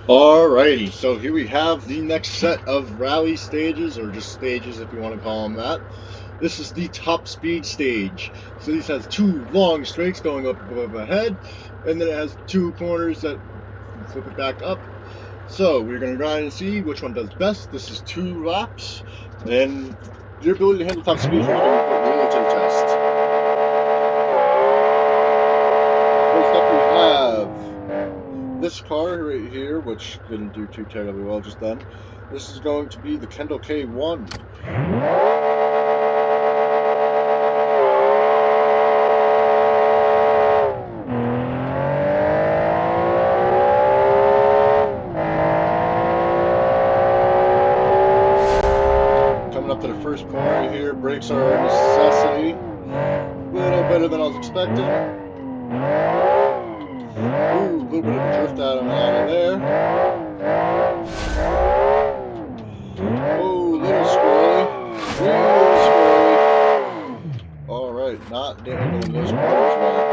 Alrighty, so here we have the next set of rally stages, or just stages if you want to call them that. This is the top speed stage. So this has two long straights going up above ahead, and then it has two corners that flip it back up. So we're going to grind and see which one does best. This is 2 laps, and your ability to handle top speed here is going to be put really to the test. First up we have this car right here, which didn't do too terribly well just then. This is going to be the Kendall K1. Coming up to the first corner here, brakes are a necessity. A little better than I was expecting. Ooh, a little bit of a drift out of there. Oh, little squirrely. Really squirrely. Alright, not handling those corners well.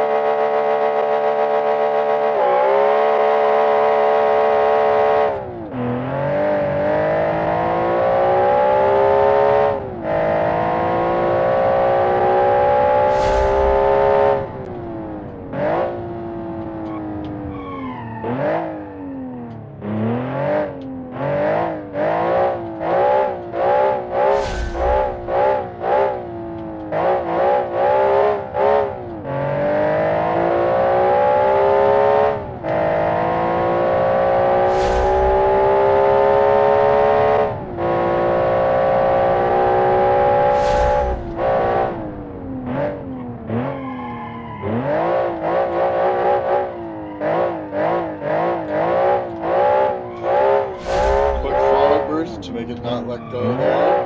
To make it not let go there.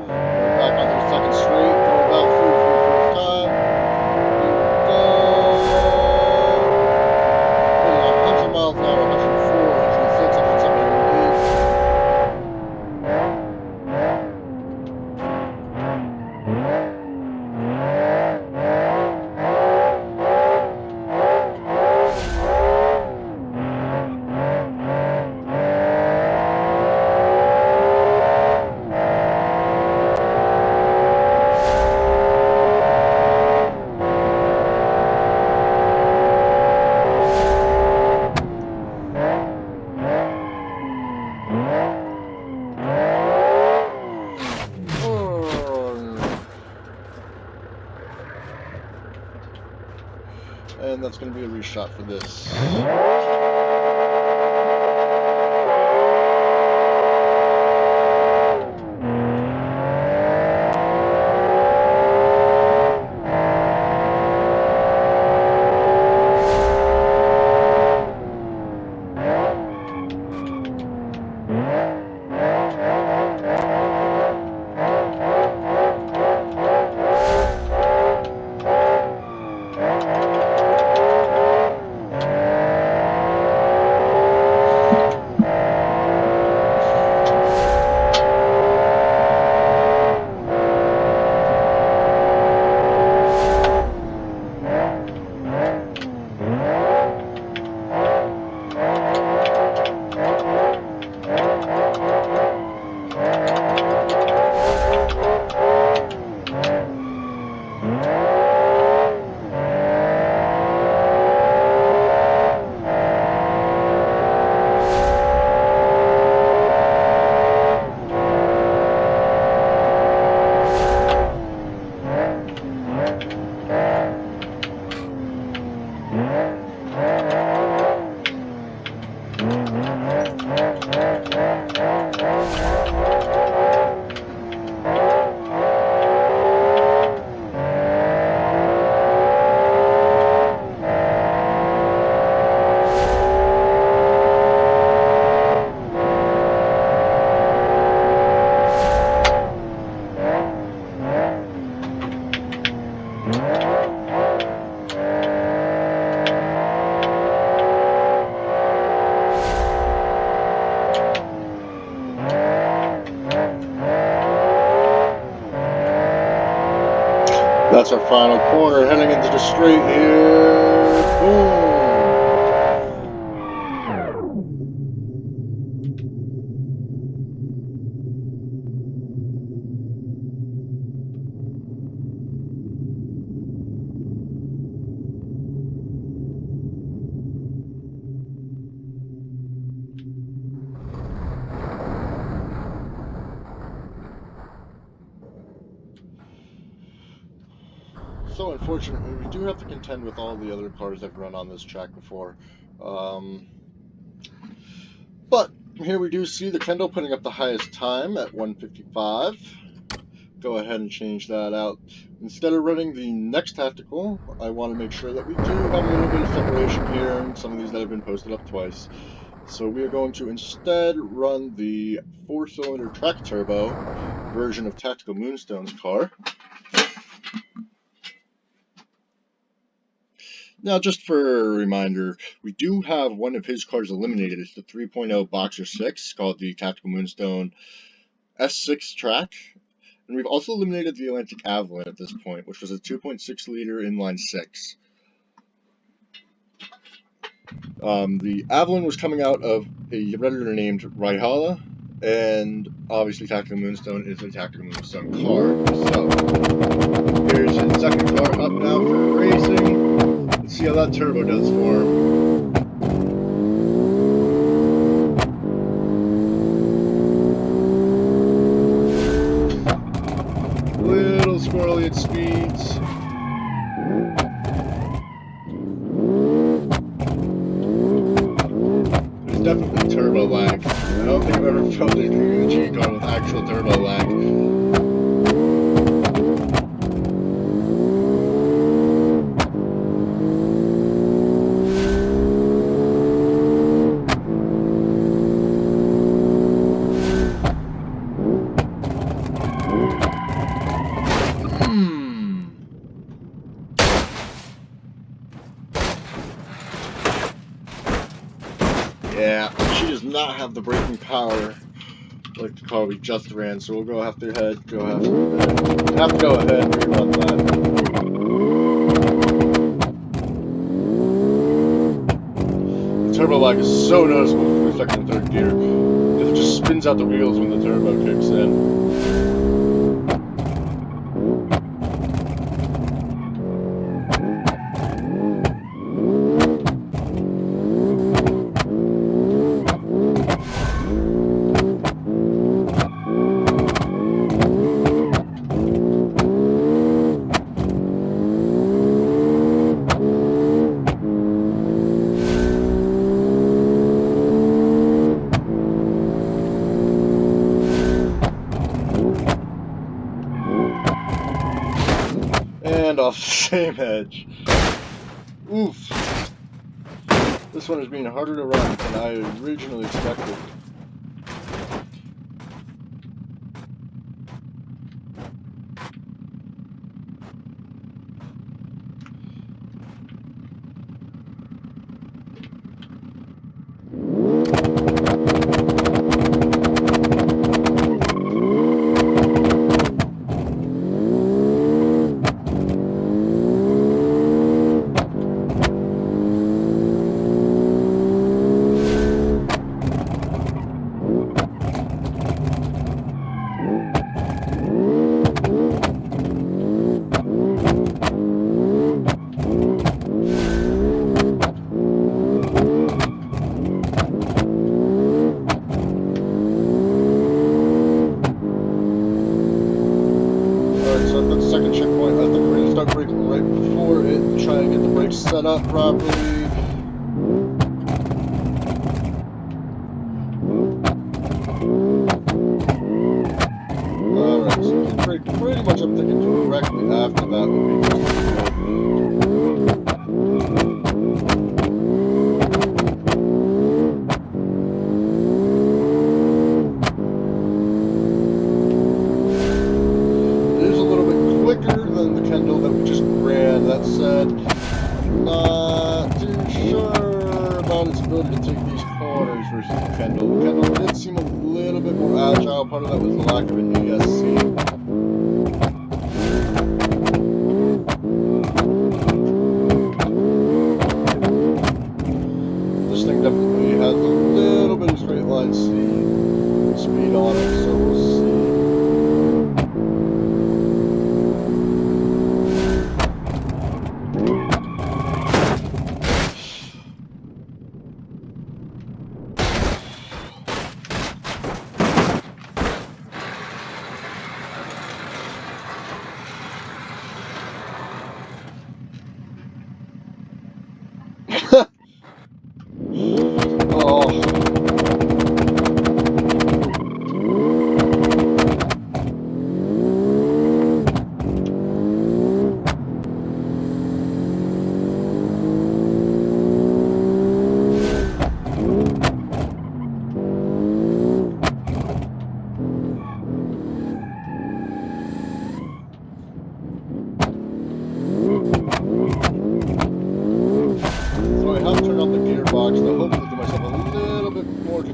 We're back onto the second straight, going back through for the first time. Here we go. What is 100 miles an hour, 104, 106, 107, 108. And that's going to be a reshot for this. That's our final corner, heading into the straight here. Boom! so unfortunately, we do have to contend with all the other cars that run on this track before. But here we do see the Kendall putting up the highest time at 1:55. Go ahead and change that out. Instead of running the next tactical, I want to make sure that we do have a little bit of separation here and some of these that have been posted up twice. So we are going to instead run the 4-cylinder track turbo version of Tactical Moonstone's car. Now, just for a reminder, we do have one of his cars eliminated. It's the 3.0 Boxer 6 called the Tactical Moonstone S6 track. And we've also eliminated the Atlantic Avalon at this point, which was a 2.6 liter inline 6. The Avalon was coming out of a Redditor named Raihala, and obviously Tactical Moonstone is a Tactical Moonstone car. So, here's his second car up now for racing. Let's see how that turbo does for him. Little squirrely at speeds. There's definitely turbo lag. I don't think I've ever felt anything in a G car with actual turbo lag. Yeah, she does not have the braking power like the car we just ran, so we'll have to go ahead and rerun that. The turbo lag is so noticeable from the second and third gear. It just spins out the wheels when the turbo kicks in. And off the same edge. Oof. This one is being harder to run than I originally expected. Set up properly. Alright, so we can brake pretty much, I'm thinking, directly after that would be It is a little bit quicker than the Kendall that we just ran. That said, not too sure about its ability to take these corners versus the Kendall. The Kendall did seem a little bit more agile. Part of that was the lack of an ESC. This thing definitely has a little bit of straight line speed on it, so we'll see.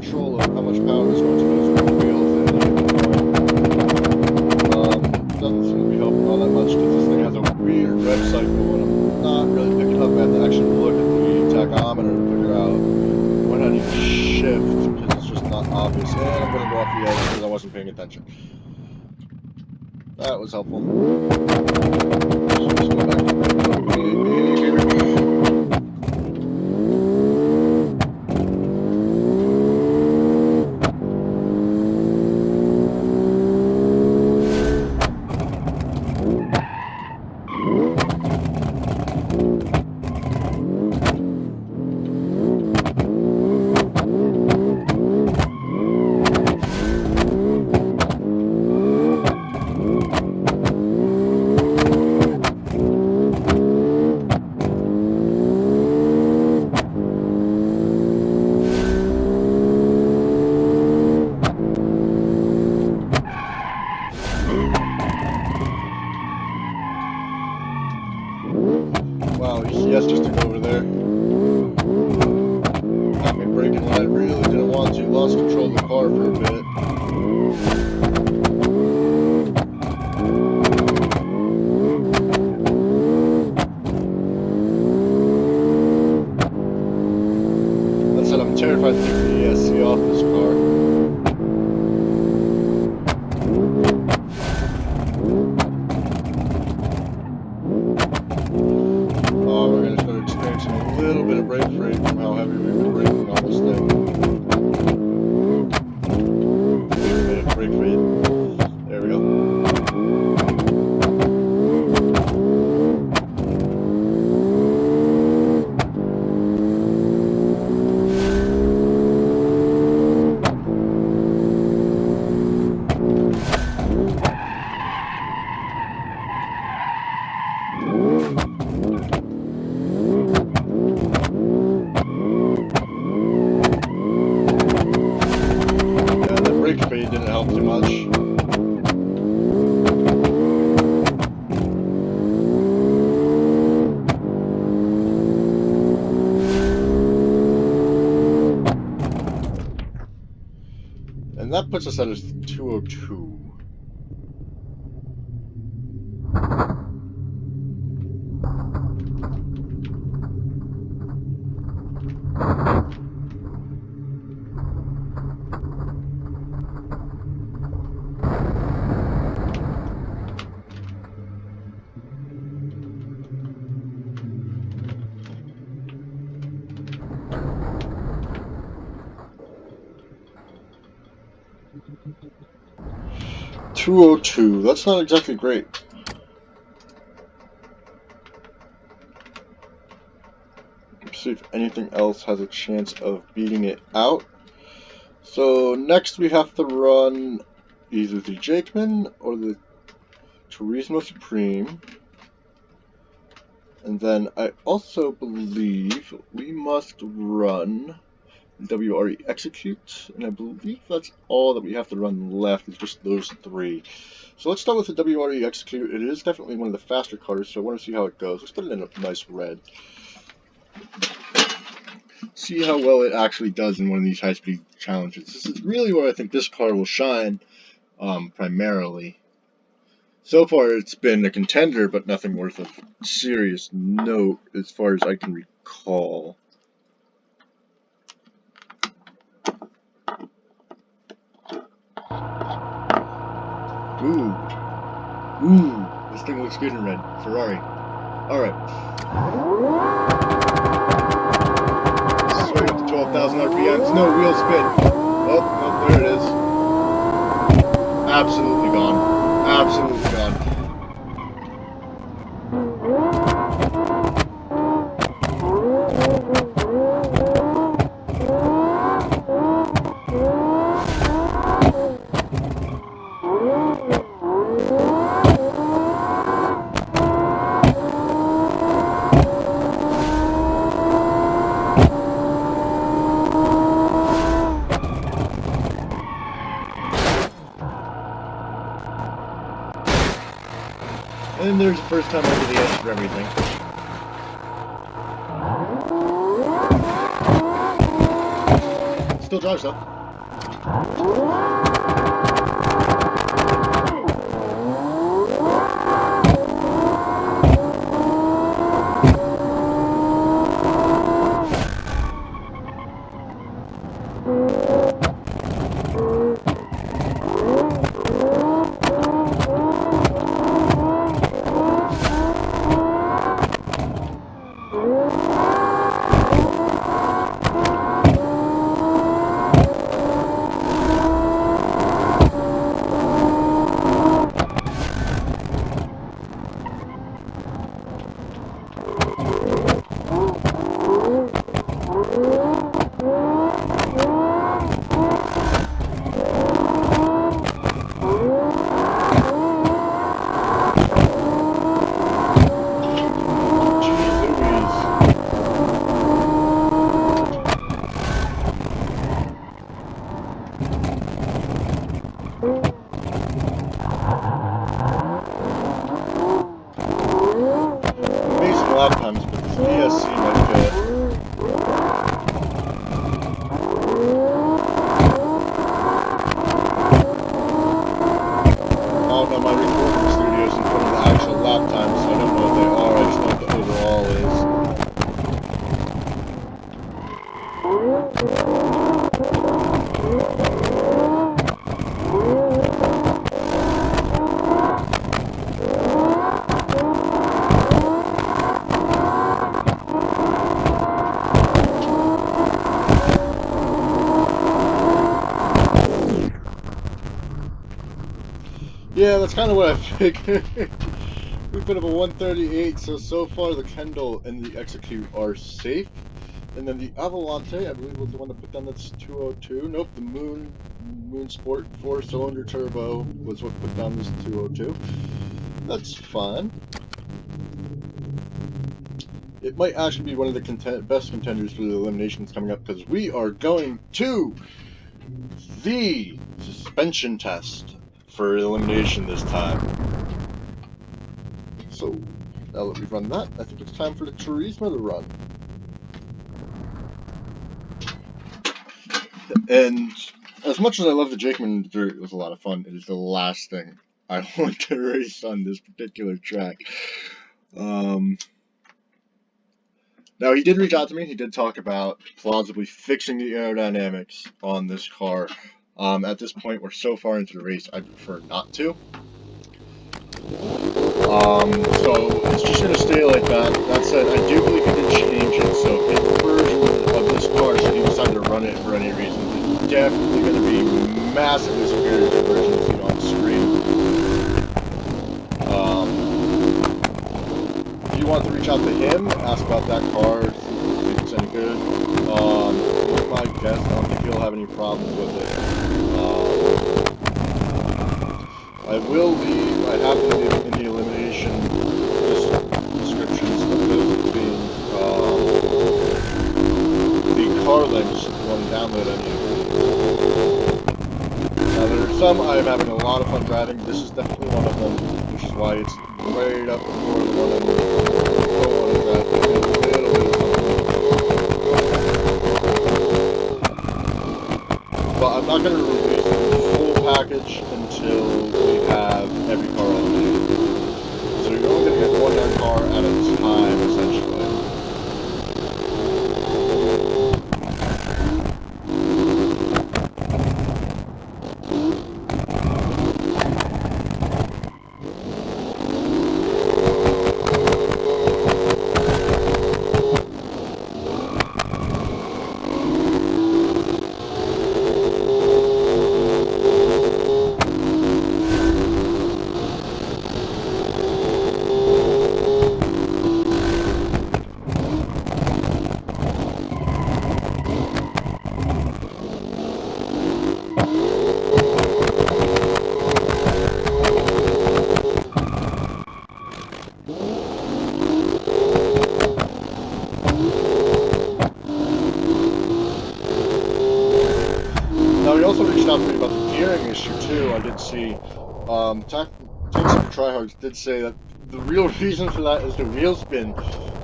control of how much power is going to use with the wheels at any given point. Doesn't seem to be helping all that much because this thing has a weird rev cycle and I'm not really picking up. I have to actually look at the tachometer to figure out when I need to shift because it's just not obvious. And I'm going to go off the edge because I wasn't paying attention. That was helpful. Let's go back to the Wow, ECS just took over there. Got me braking when I really didn't want to. Lost control of the car for a bit. That said, I'm terrified to take the ESC off this car. We're going to start experiencing a little bit of brake freight from how heavy we've been braking on this thing. A little bit of brake freight. There we go. Didn't help too much. And that puts us at a 202. .202. That's not exactly great. Let's see if anything else has a chance of beating it out. So next we have to run either the Jakeman or the Turismo Supreme. And then I also believe we must run WRE Execute, and I believe that's all that we have to run left, is just those three. So let's start with the WRE Execute. It is definitely one of the faster cars, so I want to see how it goes. Let's put it in a nice red. See how well it actually does in one of these high-speed challenges. This is really where I think this car will shine, primarily. So far it's been a contender, but nothing worth of serious note as far as I can recall. Ooh, this thing looks good in red. Ferrari. Alright. Swing up to 12,000 RPMs. No wheel spin. Oh, there it is. Absolutely gone. Absolutely gone. And there's the first time over the edge for everything. still drives though. Lap times, but this ESC might fit. Oh no, my recording studio is in front of the actual lap times, so I don't know what they are. I just know what the overall is. Yeah, that's kind of what I figured. We put up a 138, so far the Kendall and the Execute are safe. And then the Avolante, I believe, was the one that put down that's 202. Nope, the Moon Sport 4-cylinder turbo was what put down this 202. That's fun. It might actually be one of the best contenders for the eliminations coming up, because we are going to the suspension test for elimination this time. So, now that we've run that, I think it's time for the Turismo to run. And as much as I love the Jakeman Dirt, it was a lot of fun. It is the last thing I want to race on this particular track. Now, he did reach out to me. He did talk about plausibly fixing the aerodynamics on this car. At this point, we're so far into the race, I'd prefer not to. So it's just going to stay like that. That said, I do believe he did change it, so his version of this car, should he decide to run it for any reason, is definitely going to be massively superior to the version you see on the screen. If you want to reach out to him, ask about that car, see if it's any good. With my guess, I don't think he'll have any problems with it. I will leave, I have to leave in the elimination descriptions of those being the car links if you want to download any of these. Now there are some I'm having a lot of fun driving. This is definitely one of them, which is why it's right up before the one I'm going to drive. A little bit of something. But I'm not going to release the full package until we have every car eliminated. So you're only going to get one car at a time, essentially. Now, he also reached out to me about the gearing issue, too. I did see, Tanks for Tryhards did say that the real reason for that is the wheel spin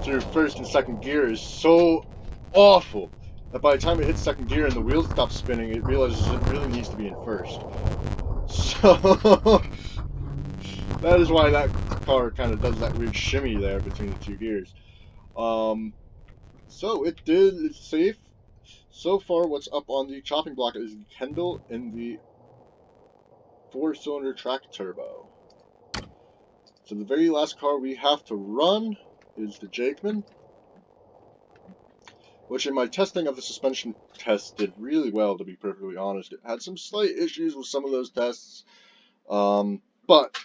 through first and second gear is so awful. that by the time it hits second gear and the wheels stop spinning, it realizes it really needs to be in first. So that is why that car kind of does that weird shimmy there between the two gears. So it's safe. So far, what's up on the chopping block is Kendall in the 4-cylinder track turbo. So the very last car we have to run is the Jakeman, which in my testing of the suspension test did really well, to be perfectly honest. It had some slight issues with some of those tests, but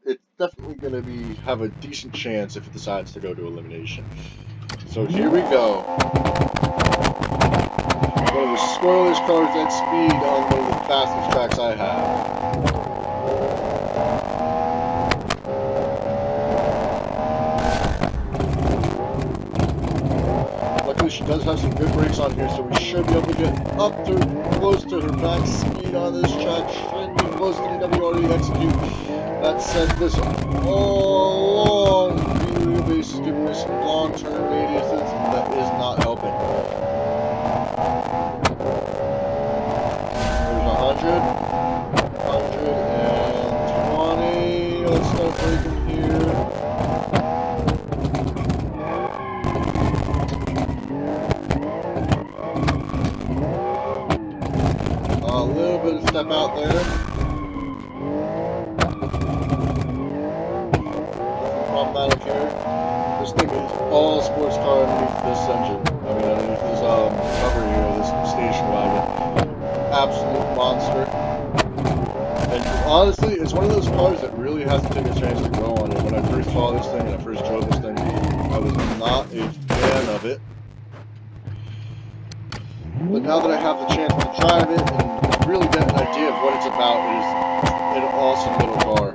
it's definitely going to have a decent chance if it decides to go to elimination. So here we go. One of the squirrelish cars at speed on one of the fastest tracks I have. Luckily she does have some good brakes on here, so we should be able to get up to close to her max speed on this track. Should be close to the WRD execute. That said, this long wheelbase is giving me some long-term radiuses that is not helping. There's 100, 120. Let's start braking here. A little bit of step out there. Problematic here. This thing is all sports car underneath this engine. I mean, underneath this cover here, this station wagon. Absolute monster. And honestly, it's one of those cars that really has to take a chance to grow on it. When I first saw this thing and I first drove this thing, I was not a fan of it. But now that I have the chance to drive it and really get an idea of what it's about, it is an awesome little car.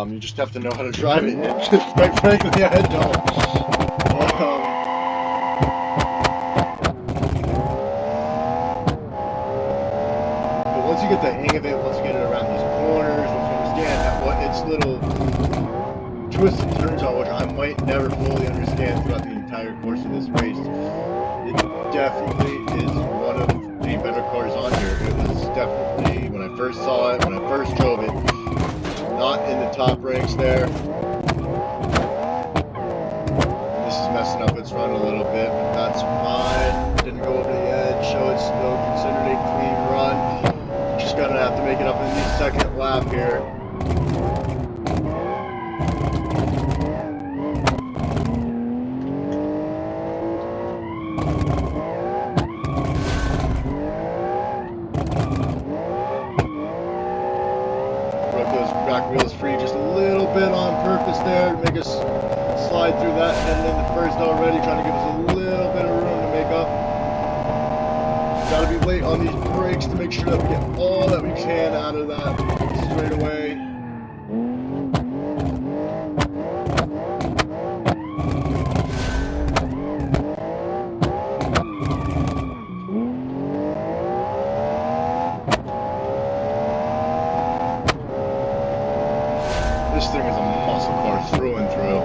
You just have to know how to drive it, and quite frankly, I don't. But once you get the hang of it, once you get it around these corners, once you understand what its little twists and turns are, which I might never fully understand throughout the entire course of this race, it definitely is one of the better cars on here. It was definitely, when I first saw it, when I first drove it, not in the top ranks there. This is messing up its run a little bit, but that's fine. Didn't go over the edge, so it's still considered a clean run. Just gonna have to make it up in the second lap here. Back wheels free just a little bit on purpose there to make us slide through that, and then the first already trying to give us a little bit of room to make up. Gotta be late on these brakes to make sure that we get all that we can out of that straight away. This thing is a muscle car through and through.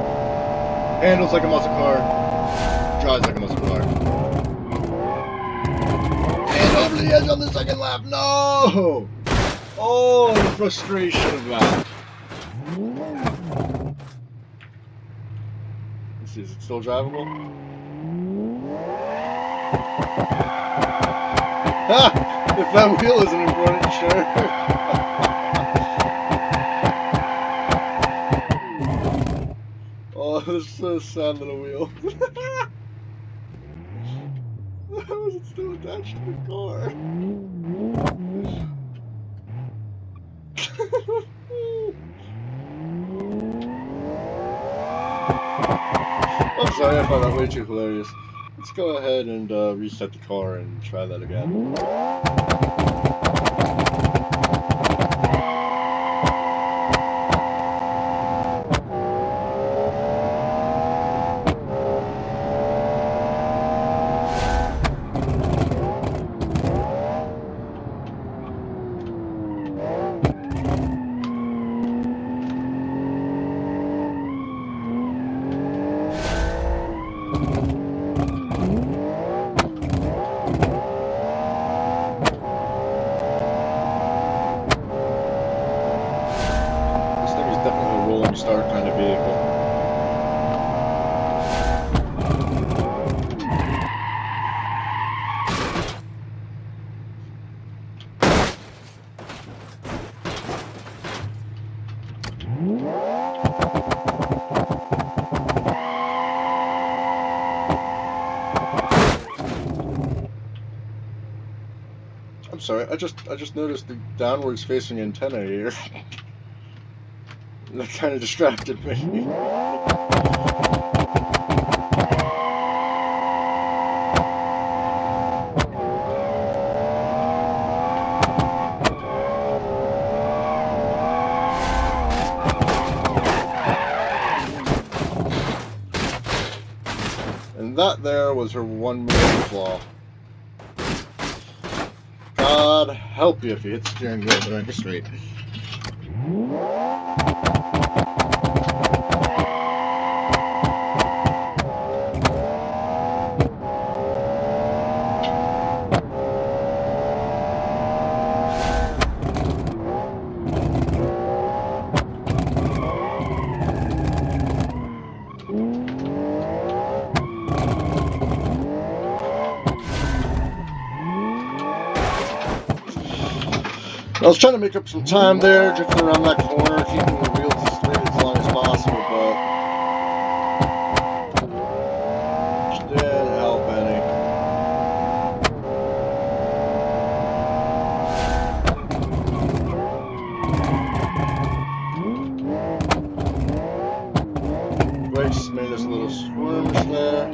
Handles like a muscle car, drives like a muscle car. And over the edge on the second lap, no! Oh, the frustration of that. Let's see, is it still drivable? Ha! If that wheel isn't important, sure. Oh, this is a sad little wheel. How is it still attached to the car? I'm sorry, I found that way too hilarious. Let's go ahead and reset the car and try that again. sorry. I just noticed the downwards facing antenna here. That kind of distracted me. And that there was her 1 million flaw. God help you if you hit the steering wheel during a straight. I was trying to make up some time there, drifting around that corner, keeping the wheels straight as long as possible, but just didn't help any. Brakes made us a little squirmish there.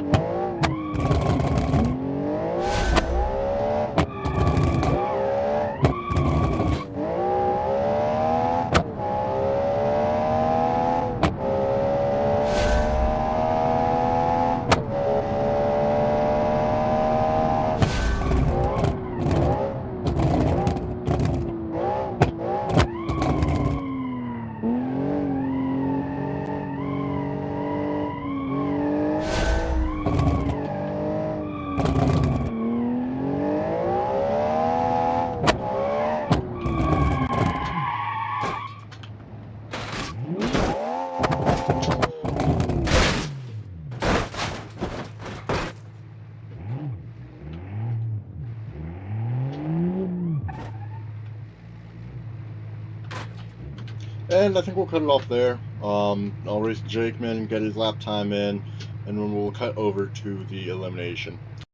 And I think we'll cut it off there. I'll race Jakeman and get his lap time in, and then we'll cut over to the elimination.